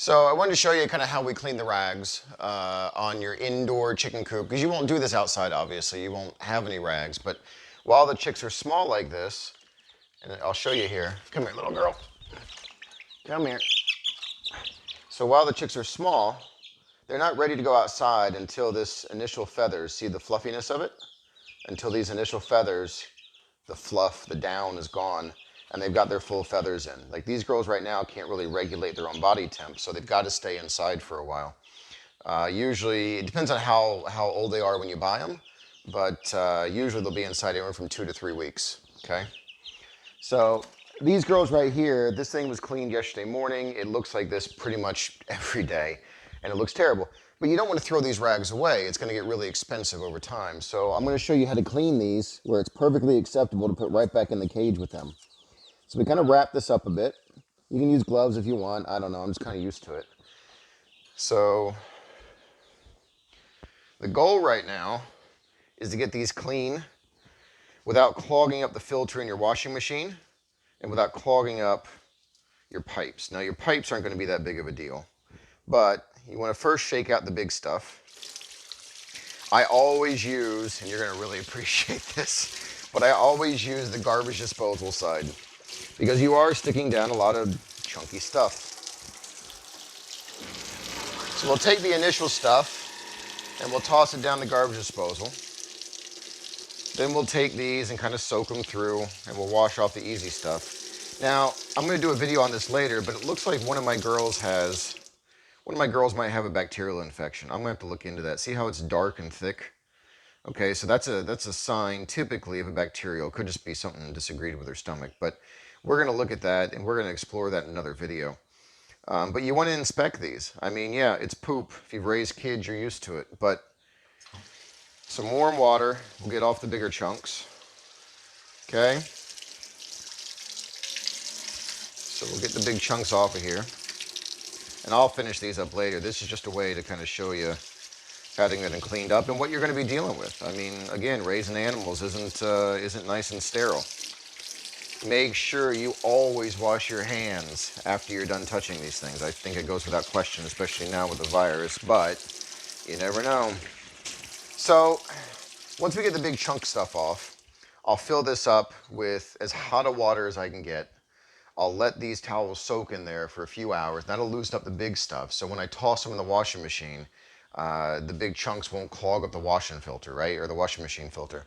So I wanted to show you kind of how we clean the rags on your indoor chicken coop, because you won't do this outside, obviously. You won't have any rags, but while the chicks are small like this, and I'll show you here. Come here, little girl. Come here. So while the chicks are small, they're not ready to go outside until this initial feathers, see the fluffiness of it? Until these initial feathers, the fluff, the down is gone, and they've got their full feathers in. Like these girls right now can't really regulate their own body temp, so they've got to stay inside for a while. Usually, it depends on how old they are when you buy them, but usually they'll be inside anywhere from 2 to 3 weeks, okay? So these girls right here, this thing was cleaned yesterday morning. It looks like this pretty much every day, and it looks terrible. But you don't want to throw these rags away. It's going to get really expensive over time. So I'm going to show you how to clean these where it's perfectly acceptable to put right back in the cage with them. So we kind of wrap this up a bit. You can use gloves if you want. I don't know. I'm just kind of used to it. So the goal right now is to get these clean without clogging up the filter in your washing machine and without clogging up your pipes. Now your pipes aren't going to be that big of a deal, but you want to first shake out the big stuff. I always use, and you're going to really appreciate this, but I always use the garbage disposal side because you are sticking down a lot of chunky stuff. So we'll take the initial stuff and we'll toss it down the garbage disposal. Then we'll take these and kind of soak them through and we'll wash off the easy stuff. Now, I'm going to do a video on this later, but it looks like one of my girls might have a bacterial infection. I'm going to have to look into that. See how it's dark and thick? Okay, so that's a sign typically of a bacterial. It could just be something disagreed with her stomach, but we're going to look at that and we're going to explore that in another video. But you want to inspect these. I mean, yeah, it's poop. If you've raised kids, you're used to it, but some warm water will get off the bigger chunks. Okay? So we'll get the big chunks off of here. And I'll finish these up later. This is just a way to kind of show you how to get them cleaned up and what you're going to be dealing with. I mean, again, raising animals isn't nice and sterile. Make sure you always wash your hands after you're done touching these things. I think it goes without question, especially now with the virus, but you never know. So once we get the big chunk stuff off, I'll fill this up with as hot a water as I can get. I'll let these towels soak in there for a few hours. That'll loosen up the big stuff. So when I toss them in the washing machine, the big chunks won't clog up the washing filter, right? Or the washing machine filter.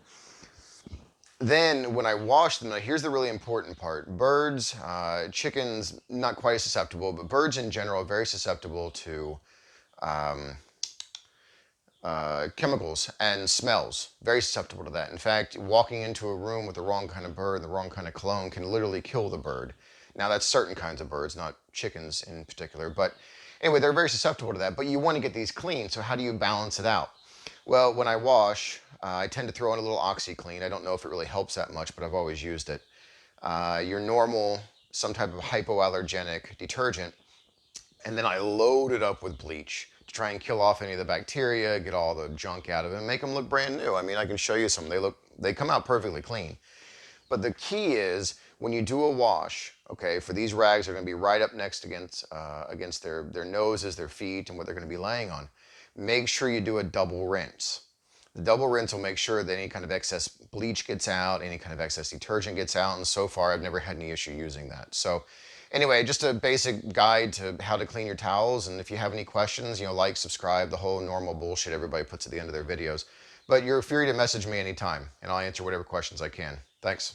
Then when I wash them, now here's the really important part. Birds, chickens, not quite as susceptible, but birds in general are very susceptible to chemicals and smells. Very susceptible to that. In fact, walking into a room with the wrong kind of bird, the wrong kind of cologne can literally kill the bird. Now that's certain kinds of birds, not chickens in particular, but anyway, they're very susceptible to that, but you want to get these clean, so how do you balance it out? Well, when I wash, I tend to throw in a little OxyClean. I don't know if it really helps that much, but I've always used it. Your normal, some type of hypoallergenic detergent, and then I load it up with bleach to try and kill off any of the bacteria, get all the junk out of it, and make them look brand new. I mean, I can show you some. They come out perfectly clean. But the key is when you do a wash, okay, for these rags are going to be right up next against their noses, their feet, and what they're going to be laying on. Make sure you do a double rinse. The double rinse will make sure that any kind of excess bleach gets out, any kind of excess detergent gets out, and so far I've never had any issue using that. So anyway, just a basic guide to how to clean your towels, and if you have any questions, like, subscribe, the whole normal bullshit everybody puts at the end of their videos. But you're free to message me anytime, and I'll answer whatever questions I can. Thanks.